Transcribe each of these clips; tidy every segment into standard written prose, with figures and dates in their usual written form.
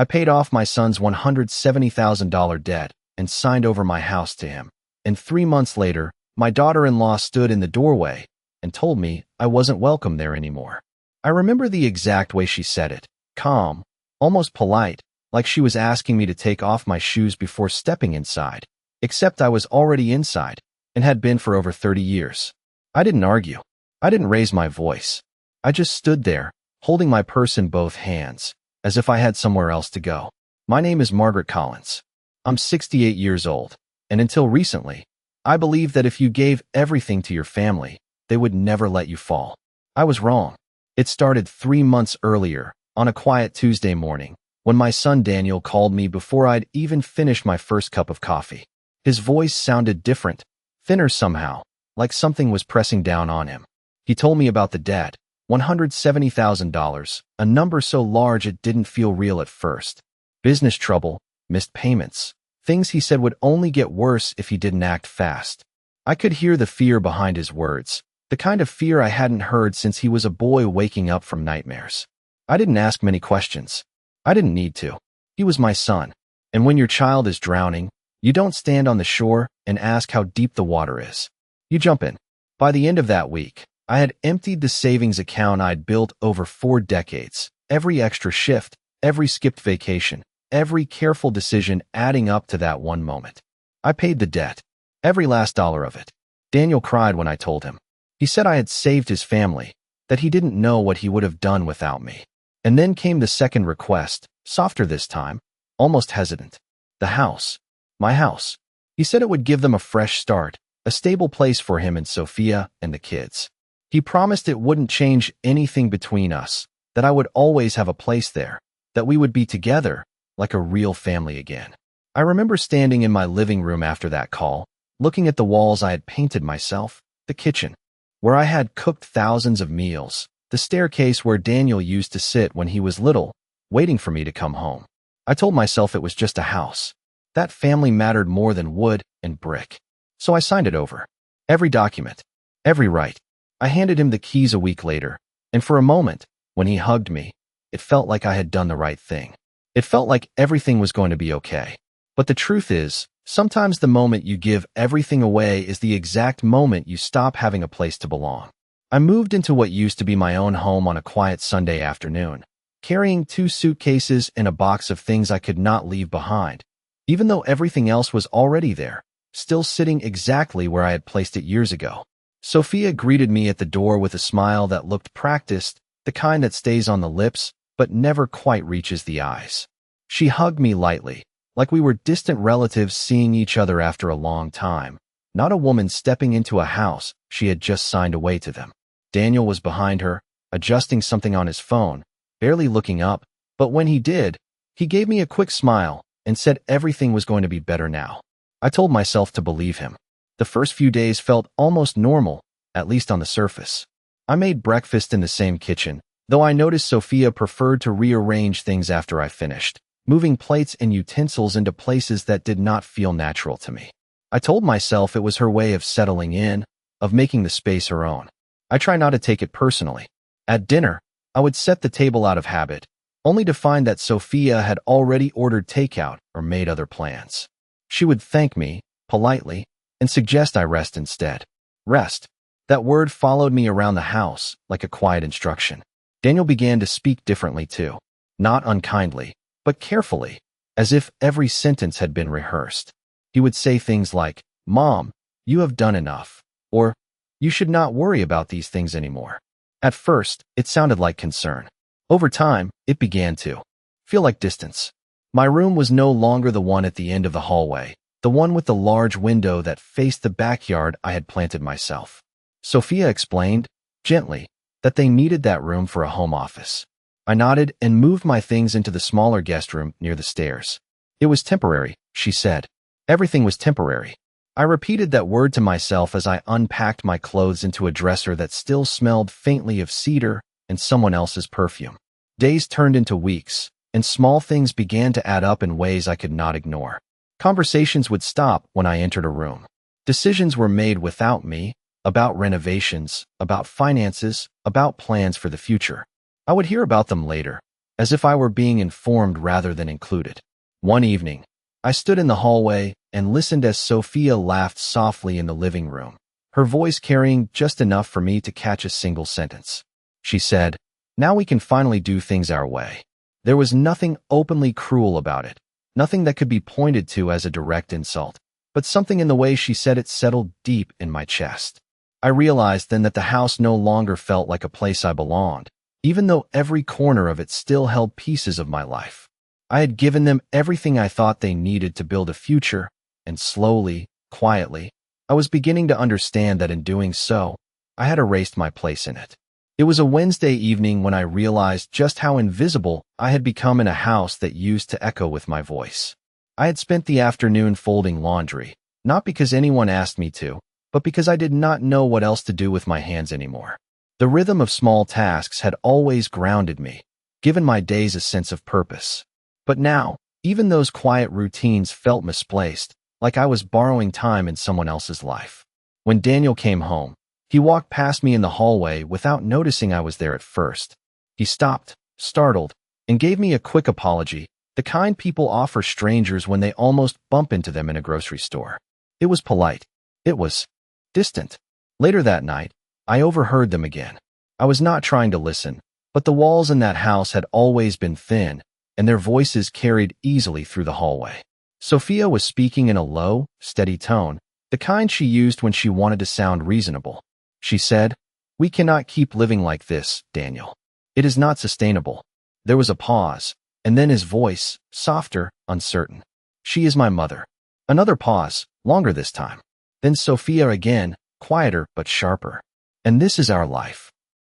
I paid off my son's $170,000 debt and signed over my house to him. And 3 months later, my daughter-in-law stood in the doorway and told me I wasn't welcome there anymore. I remember the exact way she said it, calm, almost polite, like she was asking me to take off my shoes before stepping inside, except I was already inside and had been for over 30 years. I didn't argue. I didn't raise my voice. I just stood there, holding my purse in both hands, as if I had somewhere else to go. My name is Margaret Collins. I'm 68 years old, and until recently, I believed that if you gave everything to your family, they would never let you fall. I was wrong. It started 3 months earlier, on a quiet Tuesday morning, when my son Daniel called me before I'd even finished my first cup of coffee. His voice sounded different, thinner somehow, like something was pressing down on him. He told me about the debt, $170,000, a number so large it didn't feel real at first. Business trouble, missed payments, things he said would only get worse if he didn't act fast. I could hear the fear behind his words, the kind of fear I hadn't heard since he was a boy waking up from nightmares. I didn't ask many questions. I didn't need to. He was my son. And when your child is drowning, you don't stand on the shore and ask how deep the water is. You jump in. By the end of that week, I had emptied the savings account I'd built over 4 decades. Every extra shift, every skipped vacation, every careful decision adding up to that one moment. I paid the debt, every last dollar of it. Daniel cried when I told him. He said I had saved his family, that he didn't know what he would have done without me. And then came the second request, softer this time, almost hesitant. The house. My house. He said it would give them a fresh start, a stable place for him and Sophia and the kids. He promised it wouldn't change anything between us, that I would always have a place there, that we would be together, like a real family again. I remember standing in my living room after that call, looking at the walls I had painted myself, the kitchen, where I had cooked thousands of meals, the staircase where Daniel used to sit when he was little, waiting for me to come home. I told myself it was just a house. That family mattered more than wood and brick. So I signed it over. Every document, every right. I handed him the keys a week later, and for a moment, when he hugged me, it felt like I had done the right thing. It felt like everything was going to be okay. But the truth is, sometimes the moment you give everything away is the exact moment you stop having a place to belong. I moved into what used to be my own home on a quiet Sunday afternoon, carrying 2 suitcases and a box of things I could not leave behind, even though everything else was already there, still sitting exactly where I had placed it years ago. Sophia greeted me at the door with a smile that looked practiced, the kind that stays on the lips but never quite reaches the eyes. She hugged me lightly, like we were distant relatives seeing each other after a long time, not a woman stepping into a house she had just signed away to them. Daniel was behind her, adjusting something on his phone, barely looking up, but when he did, he gave me a quick smile and said everything was going to be better now. I told myself to believe him. The first few days felt almost normal, at least on the surface. I made breakfast in the same kitchen, though I noticed Sophia preferred to rearrange things after I finished, moving plates and utensils into places that did not feel natural to me. I told myself it was her way of settling in, of making the space her own. I try not to take it personally. At dinner, I would set the table out of habit, only to find that Sophia had already ordered takeout or made other plans. She would thank me, politely, and suggest I rest instead. Rest. That word followed me around the house like a quiet instruction. Daniel began to speak differently too, not unkindly, but carefully, as if every sentence had been rehearsed. He would say things like, "Mom, you have done enough," or "You should not worry about these things anymore." At first, it sounded like concern. Over time, it began to feel like distance. My room was no longer the one at the end of the hallway, the one with the large window that faced the backyard I had planted myself. Sophia explained, gently, that they needed that room for a home office. I nodded and moved my things into the smaller guest room near the stairs. It was temporary, she said. Everything was temporary. I repeated that word to myself as I unpacked my clothes into a dresser that still smelled faintly of cedar and someone else's perfume. Days turned into weeks, and small things began to add up in ways I could not ignore. Conversations would stop when I entered a room. Decisions were made without me, about renovations, about finances, about plans for the future. I would hear about them later, as if I were being informed rather than included. One evening, I stood in the hallway and listened as Sophia laughed softly in the living room, her voice carrying just enough for me to catch a single sentence. She said, "Now we can finally do things our way." There was nothing openly cruel about it, nothing that could be pointed to as a direct insult, but something in the way she said it settled deep in my chest. I realized then that the house no longer felt like a place I belonged, even though every corner of it still held pieces of my life. I had given them everything I thought they needed to build a future, and slowly, quietly, I was beginning to understand that in doing so, I had erased my place in it. It was a Wednesday evening when I realized just how invisible I had become in a house that used to echo with my voice. I had spent the afternoon folding laundry, not because anyone asked me to, but because I did not know what else to do with my hands anymore. The rhythm of small tasks had always grounded me, given my days a sense of purpose. But now, even those quiet routines felt misplaced, like I was borrowing time in someone else's life. When Daniel came home, he walked past me in the hallway without noticing I was there at first. He stopped, startled, and gave me a quick apology, the kind people offer strangers when they almost bump into them in a grocery store. It was polite. It was distant. Later that night, I overheard them again. I was not trying to listen, but the walls in that house had always been thin, and their voices carried easily through the hallway. Sophia was speaking in a low, steady tone, the kind she used when she wanted to sound reasonable. She said, "We cannot keep living like this, Daniel. It is not sustainable." There was a pause, and then his voice, softer, uncertain. "She is my mother." Another pause, longer this time. Then Sophia again, quieter but sharper. "And this is our life."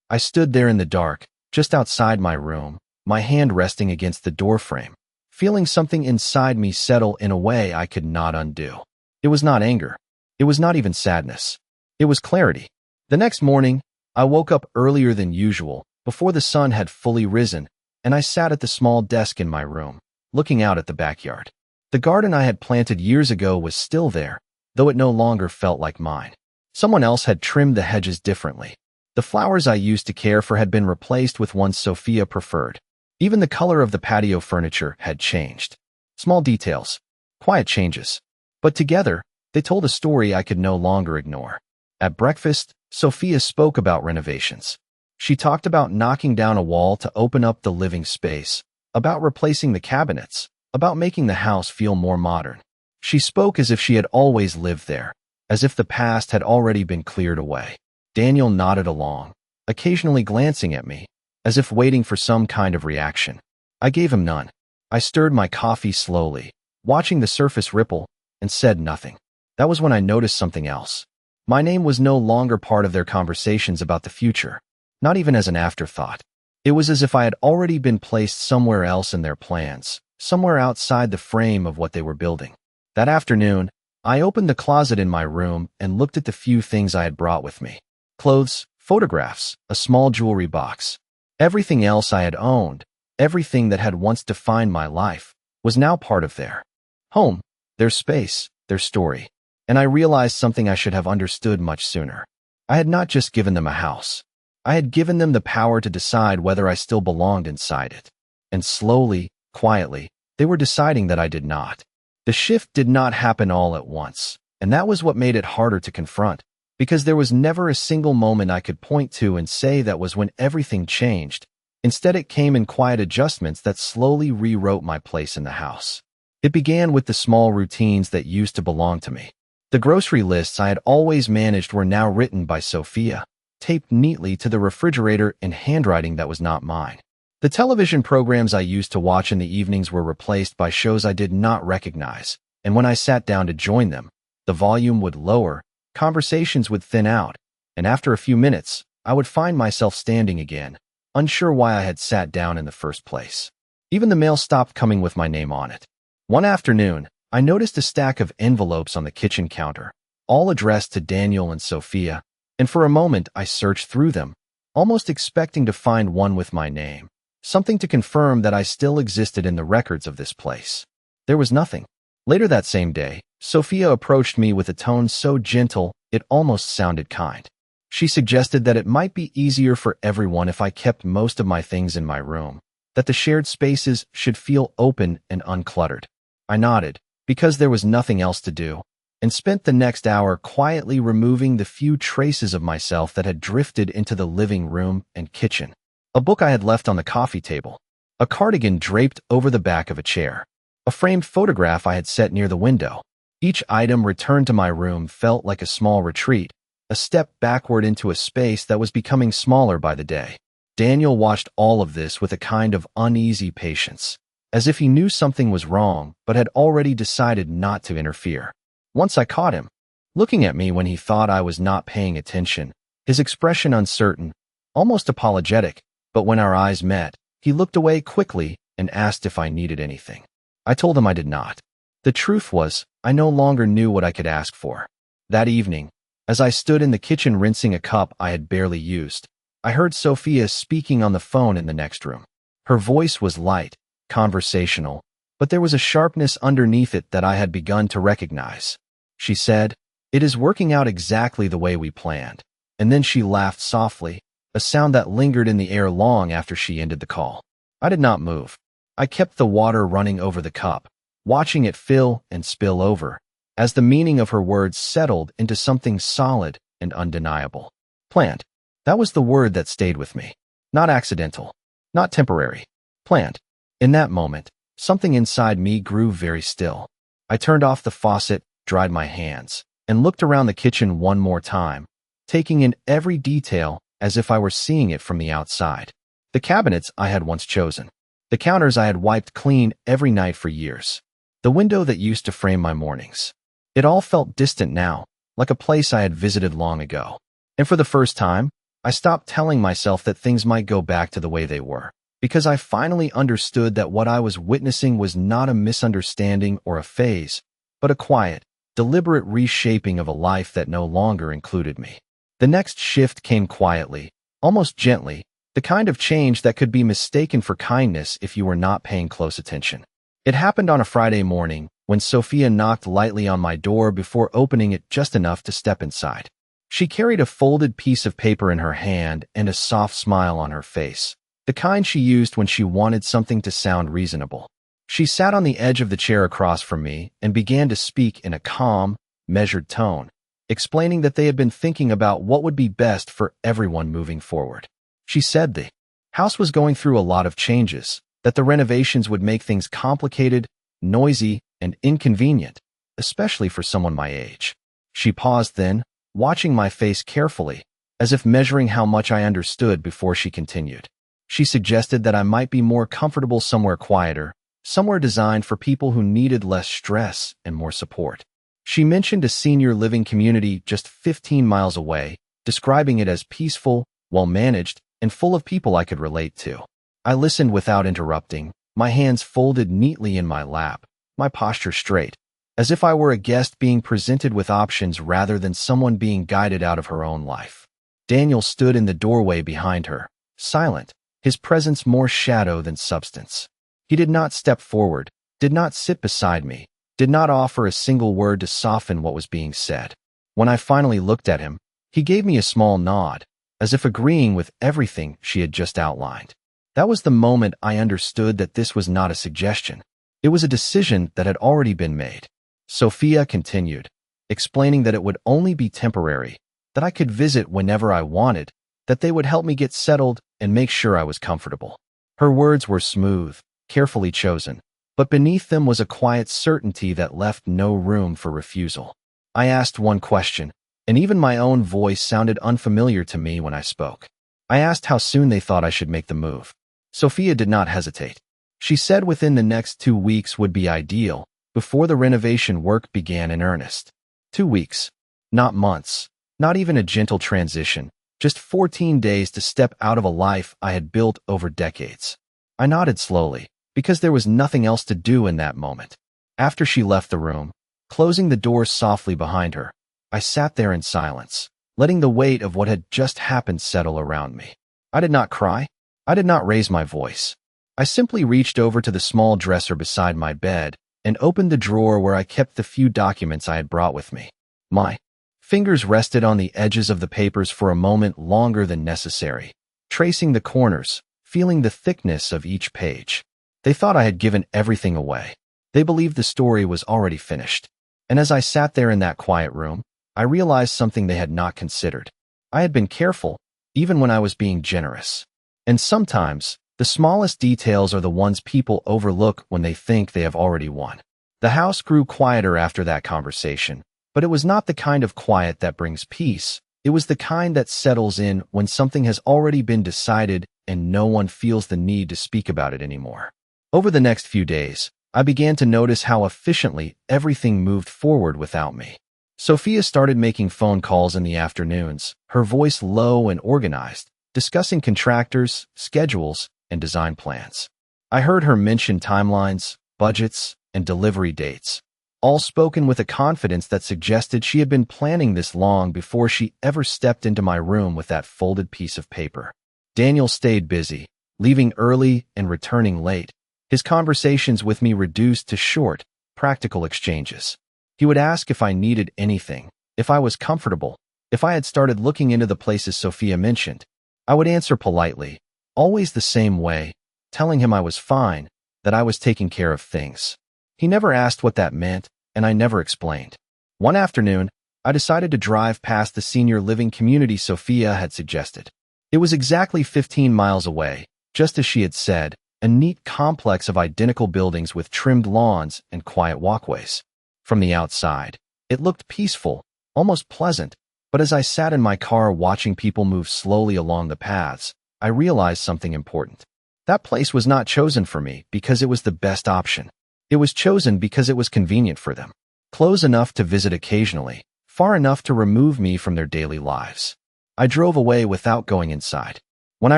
I stood there in the dark, just outside my room, my hand resting against the doorframe, feeling something inside me settle in a way I could not undo. It was not anger. It was not even sadness. It was clarity. The next morning, I woke up earlier than usual, before the sun had fully risen, and I sat at the small desk in my room, looking out at the backyard. The garden I had planted years ago was still there, though it no longer felt like mine. Someone else had trimmed the hedges differently. The flowers I used to care for had been replaced with ones Sophia preferred. Even the color of the patio furniture had changed. Small details, quiet changes. But together, they told a story I could no longer ignore. At breakfast, Sophia spoke about renovations. She talked about knocking down a wall to open up the living space, about replacing the cabinets, about making the house feel more modern. She spoke as if she had always lived there, as if the past had already been cleared away. Daniel nodded along, occasionally glancing at me, as if waiting for some kind of reaction. I gave him none. I stirred my coffee slowly, watching the surface ripple, and said nothing. That was when I noticed something else. My name was no longer part of their conversations about the future, not even as an afterthought. It was as if I had already been placed somewhere else in their plans, somewhere outside the frame of what they were building. That afternoon, I opened the closet in my room and looked at the few things I had brought with me. Clothes, photographs, a small jewelry box. Everything else I had owned, everything that had once defined my life, was now part of their home, their space, their story. And I realized something I should have understood much sooner. I had not just given them a house. I had given them the power to decide whether I still belonged inside it. And slowly, quietly, they were deciding that I did not. The shift did not happen all at once, and that was what made it harder to confront, because there was never a single moment I could point to and say that was when everything changed. Instead, it came in quiet adjustments that slowly rewrote my place in the house. It began with the small routines that used to belong to me. The grocery lists I had always managed were now written by Sophia, taped neatly to the refrigerator in handwriting that was not mine. The television programs I used to watch in the evenings were replaced by shows I did not recognize, and when I sat down to join them, the volume would lower, conversations would thin out, and after a few minutes, I would find myself standing again, unsure why I had sat down in the first place. Even the mail stopped coming with my name on it. One afternoon, I noticed a stack of envelopes on the kitchen counter, all addressed to Daniel and Sophia, and for a moment I searched through them, almost expecting to find one with my name, something to confirm that I still existed in the records of this place. There was nothing. Later that same day, Sophia approached me with a tone so gentle it almost sounded kind. She suggested that it might be easier for everyone if I kept most of my things in my room, that the shared spaces should feel open and uncluttered. I nodded, because there was nothing else to do, and spent the next hour quietly removing the few traces of myself that had drifted into the living room and kitchen. A book I had left on the coffee table, a cardigan draped over the back of a chair, a framed photograph I had set near the window. Each item returned to my room felt like a small retreat, a step backward into a space that was becoming smaller by the day. Daniel watched all of this with a kind of uneasy patience, as if he knew something was wrong but had already decided not to interfere. Once I caught him, looking at me when he thought I was not paying attention, his expression uncertain, almost apologetic, but when our eyes met, he looked away quickly and asked if I needed anything. I told him I did not. The truth was, I no longer knew what I could ask for. That evening, as I stood in the kitchen rinsing a cup I had barely used, I heard Sophia speaking on the phone in the next room. Her voice was light, conversational, but there was a sharpness underneath it that I had begun to recognize. She said, "It is working out exactly the way we planned." And then she laughed softly, a sound that lingered in the air long after she ended the call. I did not move. I kept the water running over the cup, watching it fill and spill over, as the meaning of her words settled into something solid and undeniable. Planned. That was the word that stayed with me. Not accidental. Not temporary. Planned. In that moment, something inside me grew very still. I turned off the faucet, dried my hands, and looked around the kitchen one more time, taking in every detail as if I were seeing it from the outside. The cabinets I had once chosen. The counters I had wiped clean every night for years. The window that used to frame my mornings. It all felt distant now, like a place I had visited long ago. And for the first time, I stopped telling myself that things might go back to the way they were, because I finally understood that what I was witnessing was not a misunderstanding or a phase, but a quiet, deliberate reshaping of a life that no longer included me. The next shift came quietly, almost gently, the kind of change that could be mistaken for kindness if you were not paying close attention. It happened on a Friday morning, when Sophia knocked lightly on my door before opening it just enough to step inside. She carried a folded piece of paper in her hand and a soft smile on her face, the kind she used when she wanted something to sound reasonable. She sat on the edge of the chair across from me and began to speak in a calm, measured tone, explaining that they had been thinking about what would be best for everyone moving forward. She said the house was going through a lot of changes, that the renovations would make things complicated, noisy, and inconvenient, especially for someone my age. She paused then, watching my face carefully, as if measuring how much I understood before she continued. She suggested that I might be more comfortable somewhere quieter, somewhere designed for people who needed less stress and more support. She mentioned a senior living community just 15 miles away, describing it as peaceful, well-managed, and full of people I could relate to. I listened without interrupting, my hands folded neatly in my lap, my posture straight, as if I were a guest being presented with options rather than someone being guided out of her own life. Daniel stood in the doorway behind her, silent, his presence more shadow than substance. He did not step forward, did not sit beside me, did not offer a single word to soften what was being said. When I finally looked at him, he gave me a small nod, as if agreeing with everything she had just outlined. That was the moment I understood that this was not a suggestion. It was a decision that had already been made. Sophia continued, explaining that it would only be temporary, that I could visit whenever I wanted, that they would help me get settled and make sure I was comfortable. Her words were smooth, carefully chosen, but beneath them was a quiet certainty that left no room for refusal. I asked one question, and even my own voice sounded unfamiliar to me when I spoke. I asked how soon they thought I should make the move. Sophia did not hesitate. She said within the next 2 weeks would be ideal, before the renovation work began in earnest. 2 weeks. Not months. Not even a gentle transition. Just 14 days to step out of a life I had built over decades. I nodded slowly, because there was nothing else to do in that moment. After she left the room, closing the door softly behind her, I sat there in silence, letting the weight of what had just happened settle around me. I did not cry. I did not raise my voice. I simply reached over to the small dresser beside my bed and opened the drawer where I kept the few documents I had brought with me. My fingers rested on the edges of the papers for a moment longer than necessary, tracing the corners, feeling the thickness of each page. They thought I had given everything away. They believed the story was already finished. And as I sat there in that quiet room, I realized something they had not considered. I had been careful, even when I was being generous. And sometimes, the smallest details are the ones people overlook when they think they have already won. The house grew quieter after that conversation, but it was not the kind of quiet that brings peace. It was the kind that settles in when something has already been decided and no one feels the need to speak about it anymore. Over the next few days, I began to notice how efficiently everything moved forward without me. Sophia started making phone calls in the afternoons, her voice low and organized, discussing contractors, schedules, and design plans. I heard her mention timelines, budgets, and delivery dates, all spoken with a confidence that suggested she had been planning this long before she ever stepped into my room with that folded piece of paper. Daniel stayed busy, leaving early and returning late. His conversations with me reduced to short, practical exchanges. He would ask if I needed anything, if I was comfortable, if I had started looking into the places Sophia mentioned. I would answer politely, always the same way, telling him I was fine, that I was taking care of things. He never asked what that meant, and I never explained. One afternoon, I decided to drive past the senior living community Sophia had suggested. It was exactly 15 miles away, just as she had said, a neat complex of identical buildings with trimmed lawns and quiet walkways. From the outside, it looked peaceful, almost pleasant, but as I sat in my car watching people move slowly along the paths, I realized something important. That place was not chosen for me because it was the best option. It was chosen because it was convenient for them. Close enough to visit occasionally, far enough to remove me from their daily lives. I drove away without going inside. When I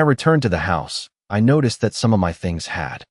returned to the house, I noticed that some of my things had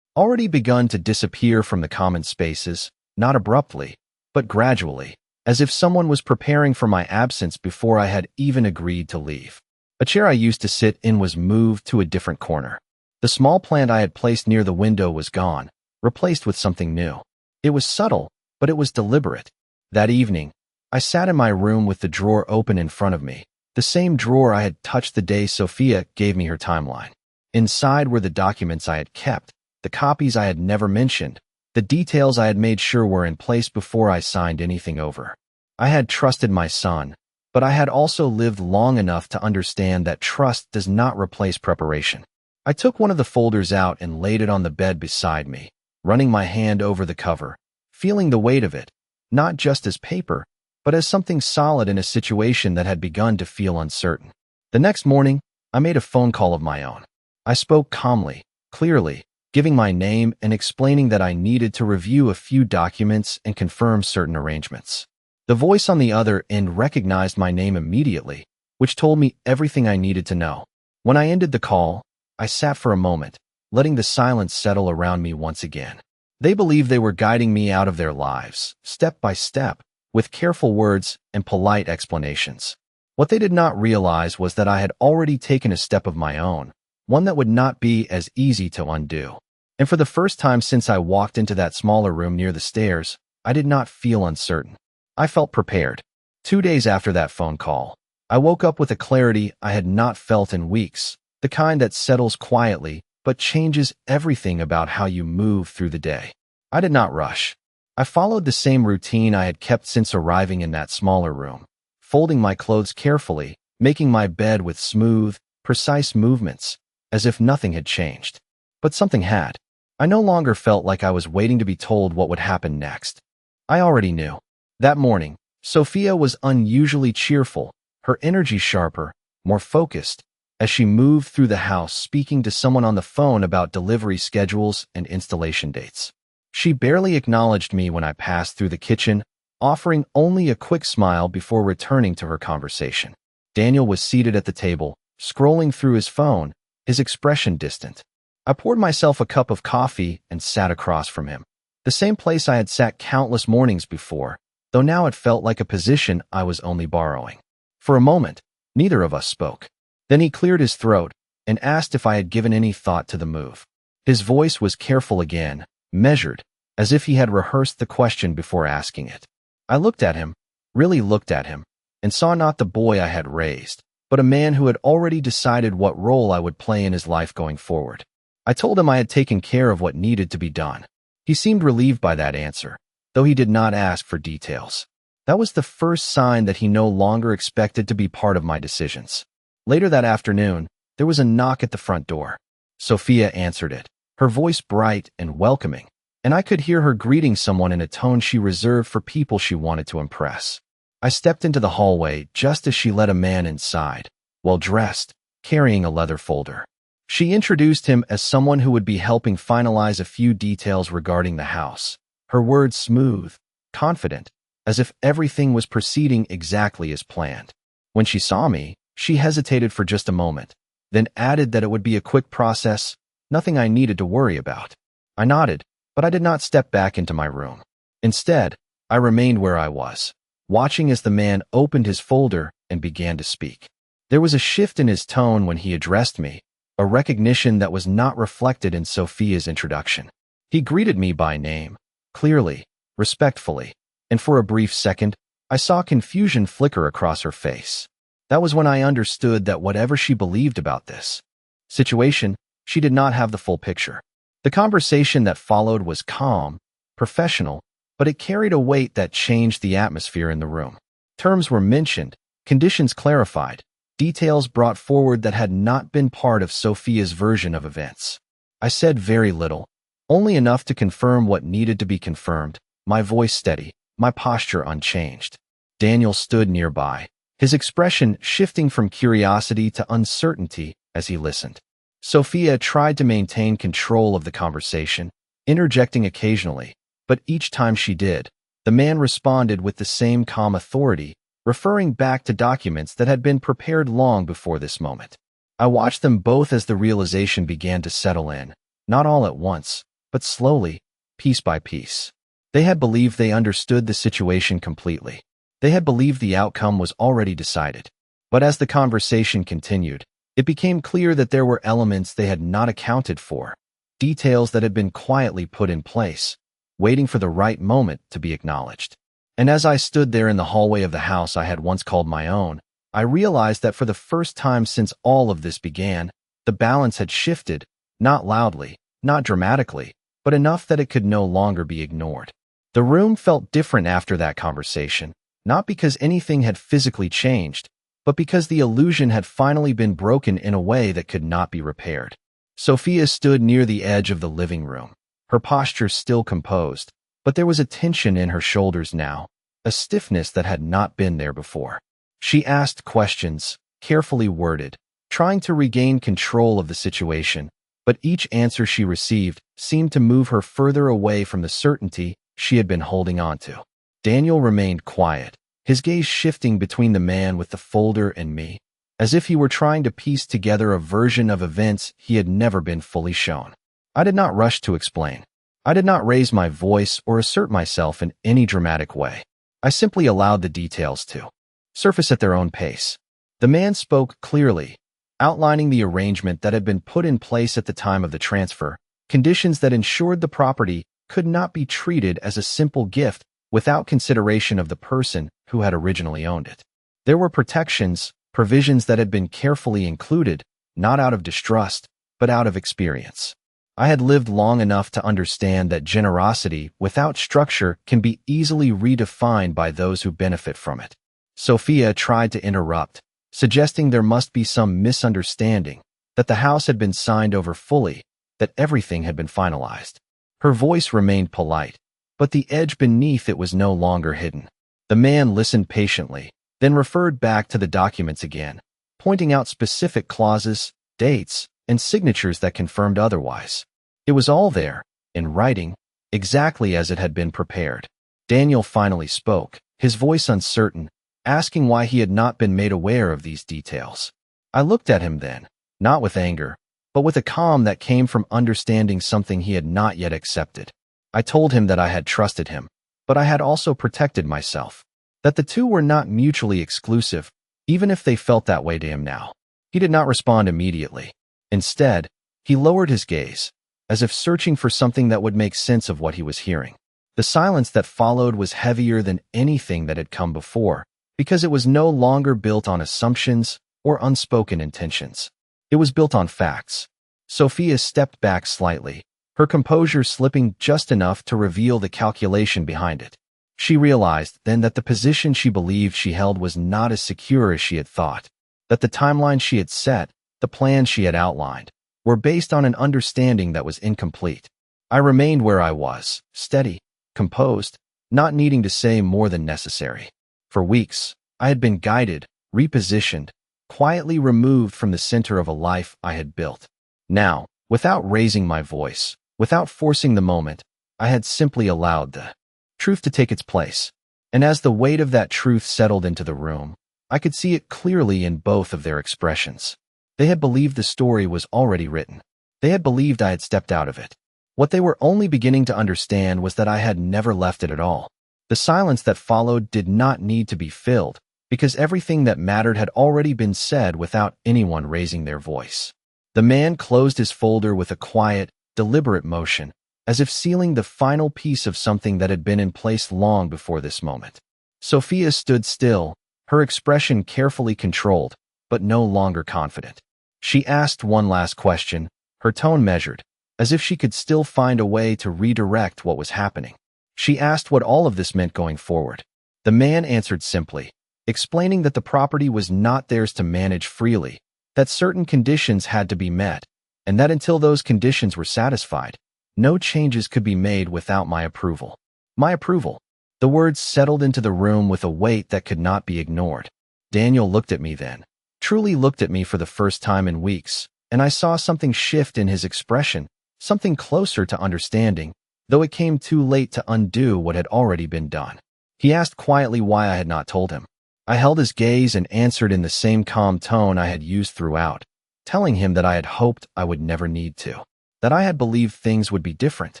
already begun to disappear from the common spaces, not abruptly, but gradually, as if someone was preparing for my absence before I had even agreed to leave. A chair I used to sit in was moved to a different corner. The small plant I had placed near the window was gone, replaced with something new. It was subtle, but it was deliberate. That evening, I sat in my room with the drawer open in front of me, the same drawer I had touched the day Sophia gave me her timeline. Inside were the documents I had kept, the copies I had never mentioned, the details I had made sure were in place before I signed anything over. I had trusted my son, but I had also lived long enough to understand that trust does not replace preparation. I took one of the folders out and laid it on the bed beside me, running my hand over the cover, feeling the weight of it, not just as paper, but as something solid in a situation that had begun to feel uncertain. The next morning, I made a phone call of my own. I spoke calmly, clearly, giving my name and explaining that I needed to review a few documents and confirm certain arrangements. The voice on the other end recognized my name immediately, which told me everything I needed to know. When I ended the call, I sat for a moment, letting the silence settle around me once again. They believed they were guiding me out of their lives, step by step, with careful words and polite explanations. What they did not realize was that I had already taken a step of my own, one that would not be as easy to undo. And for the first time since I walked into that smaller room near the stairs, I did not feel uncertain. I felt prepared. 2 days after that phone call, I woke up with a clarity I had not felt in weeks, the kind that settles quietly but changes everything about how you move through the day. I did not rush. I followed the same routine I had kept since arriving in that smaller room, folding my clothes carefully, making my bed with smooth, precise movements, as if nothing had changed. But something had. I no longer felt like I was waiting to be told what would happen next. I already knew. That morning, Sophia was unusually cheerful, her energy sharper, more focused, as she moved through the house speaking to someone on the phone about delivery schedules and installation dates. She barely acknowledged me when I passed through the kitchen, offering only a quick smile before returning to her conversation. Daniel was seated at the table, scrolling through his phone, his expression distant. I poured myself a cup of coffee and sat across from him, the same place I had sat countless mornings before, though now it felt like a position I was only borrowing. For a moment, neither of us spoke. Then he cleared his throat and asked if I had given any thought to the move. His voice was careful again, measured, as if he had rehearsed the question before asking it. I looked at him, really looked at him, and saw not the boy I had raised, but a man who had already decided what role I would play in his life going forward. I told him I had taken care of what needed to be done. He seemed relieved by that answer, though he did not ask for details. That was the first sign that he no longer expected to be part of my decisions. Later that afternoon, there was a knock at the front door. Sophia answered it, her voice bright and welcoming, and I could hear her greeting someone in a tone she reserved for people she wanted to impress. I stepped into the hallway just as she let a man inside, well-dressed, carrying a leather folder. She introduced him as someone who would be helping finalize a few details regarding the house, her words smooth, confident, as if everything was proceeding exactly as planned. When she saw me, she hesitated for just a moment, then added that it would be a quick process, nothing I needed to worry about. I nodded, but I did not step back into my room. Instead, I remained where I was, watching as the man opened his folder and began to speak. There was a shift in his tone when he addressed me, a recognition that was not reflected in Sophia's introduction. He greeted me by name, clearly, respectfully, and for a brief second, I saw confusion flicker across her face. That was when I understood that whatever she believed about this situation, she did not have the full picture. The conversation that followed was calm, professional, but it carried a weight that changed the atmosphere in the room. Terms were mentioned, conditions clarified, details brought forward that had not been part of Sophia's version of events. I said very little, only enough to confirm what needed to be confirmed, my voice steady, my posture unchanged. Daniel stood nearby, his expression shifting from curiosity to uncertainty as he listened. Sophia tried to maintain control of the conversation, interjecting occasionally, but each time she did, the man responded with the same calm authority, referring back to documents that had been prepared long before this moment. I watched them both as the realization began to settle in, not all at once, but slowly, piece by piece. They had believed they understood the situation completely. They had believed the outcome was already decided. But as the conversation continued, it became clear that there were elements they had not accounted for, details that had been quietly put in place, waiting for the right moment to be acknowledged. And as I stood there in the hallway of the house I had once called my own, I realized that for the first time since all of this began, the balance had shifted, not loudly, not dramatically, but enough that it could no longer be ignored. The room felt different after that conversation, not because anything had physically changed, but because the illusion had finally been broken in a way that could not be repaired. Sophia stood near the edge of the living room, her posture still composed, but there was a tension in her shoulders now, a stiffness that had not been there before. She asked questions, carefully worded, trying to regain control of the situation, but each answer she received seemed to move her further away from the certainty she had been holding on to. Daniel remained quiet, his gaze shifting between the man with the folder and me, as if he were trying to piece together a version of events he had never been fully shown. I did not rush to explain. I did not raise my voice or assert myself in any dramatic way. I simply allowed the details to surface at their own pace. The man spoke clearly, outlining the arrangement that had been put in place at the time of the transfer, conditions that ensured the property could not be treated as a simple gift without consideration of the person who had originally owned it. There were protections, provisions that had been carefully included, not out of distrust, but out of experience. I had lived long enough to understand that generosity without structure can be easily redefined by those who benefit from it. Sophia tried to interrupt, suggesting there must be some misunderstanding, that the house had been signed over fully, that everything had been finalized. Her voice remained polite, but the edge beneath it was no longer hidden. The man listened patiently, then referred back to the documents again, pointing out specific clauses, dates, and signatures that confirmed otherwise. It was all there, in writing, exactly as it had been prepared. Daniel finally spoke, his voice uncertain, asking why he had not been made aware of these details. I looked at him then, not with anger, but with a calm that came from understanding something he had not yet accepted. I told him that I had trusted him, but I had also protected myself, that the two were not mutually exclusive, even if they felt that way to him now. He did not respond immediately. Instead, he lowered his gaze, as if searching for something that would make sense of what he was hearing. The silence that followed was heavier than anything that had come before, because it was no longer built on assumptions, or unspoken intentions. It was built on facts. Sophia stepped back slightly, her composure slipping just enough to reveal the calculation behind it. She realized then that the position she believed she held was not as secure as she had thought, that the timeline she had set, the plans she had outlined, were based on an understanding that was incomplete. I remained where I was, steady, composed, not needing to say more than necessary. For weeks, I had been guided, repositioned, quietly removed from the center of a life I had built. Now, without raising my voice, without forcing the moment, I had simply allowed the truth to take its place. And as the weight of that truth settled into the room, I could see it clearly in both of their expressions. They had believed the story was already written. They had believed I had stepped out of it. What they were only beginning to understand was that I had never left it at all. The silence that followed did not need to be filled, because everything that mattered had already been said without anyone raising their voice. The man closed his folder with a quiet, deliberate motion, as if sealing the final piece of something that had been in place long before this moment. Sophia stood still, her expression carefully controlled, but no longer confident. She asked one last question, her tone measured, as if she could still find a way to redirect what was happening. She asked what all of this meant going forward. The man answered simply, explaining that the property was not theirs to manage freely, that certain conditions had to be met, and that until those conditions were satisfied, no changes could be made without my approval. My approval. The words settled into the room with a weight that could not be ignored. Daniel looked at me then, truly looked at me for the first time in weeks, and I saw something shift in his expression, something closer to understanding, though it came too late to undo what had already been done. He asked quietly why I had not told him. I held his gaze and answered in the same calm tone I had used throughout, telling him that I had hoped I would never need to, that I had believed things would be different,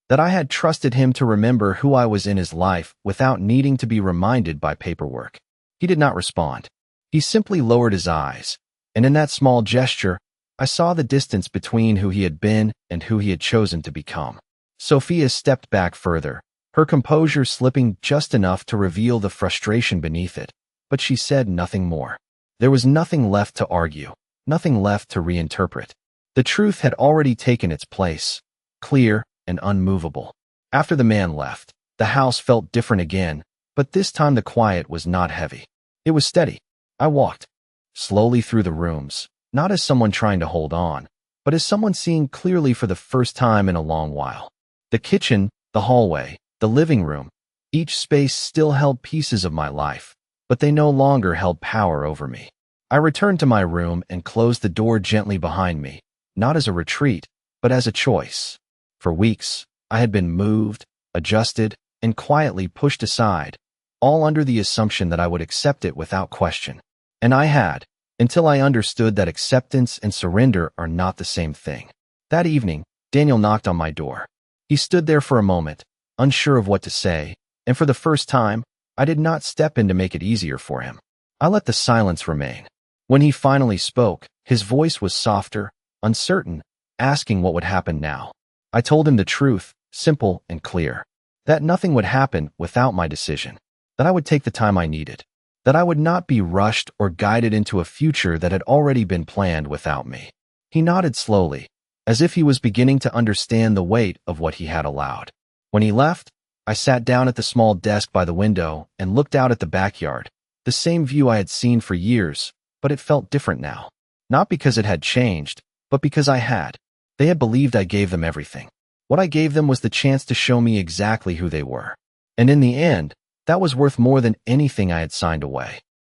that I had trusted him to remember who I was in his life without needing to be reminded by paperwork. He did not respond. He simply lowered his eyes, and in that small gesture, I saw the distance between who he had been and who he had chosen to become. Sophia stepped back further, her composure slipping just enough to reveal the frustration beneath it, but she said nothing more. There was nothing left to argue, nothing left to reinterpret. The truth had already taken its place, clear and unmovable. After the man left, the house felt different again, but this time the quiet was not heavy. It was steady. I walked slowly through the rooms, not as someone trying to hold on, but as someone seeing clearly for the first time in a long while. The kitchen, the hallway, the living room, each space still held pieces of my life, but they no longer held power over me. I returned to my room and closed the door gently behind me, not as a retreat, but as a choice. For weeks, I had been moved, adjusted, and quietly pushed aside, all under the assumption that I would accept it without question. And I had, until I understood that acceptance and surrender are not the same thing. That evening, Daniel knocked on my door. He stood there for a moment, unsure of what to say, and for the first time, I did not step in to make it easier for him. I let the silence remain. When he finally spoke, his voice was softer, uncertain, asking what would happen now. I told him the truth, simple and clear, that nothing would happen without my decision, that I would take the time I needed, that I would not be rushed or guided into a future that had already been planned without me. He nodded slowly, as if he was beginning to understand the weight of what he had allowed. When he left, I sat down at the small desk by the window and looked out at the backyard, the same view I had seen for years, but it felt different now. Not because it had changed, but because I had. They had believed I gave them everything. What I gave them was the chance to show me exactly who they were. And in the end, that was worth more than anything I had signed away.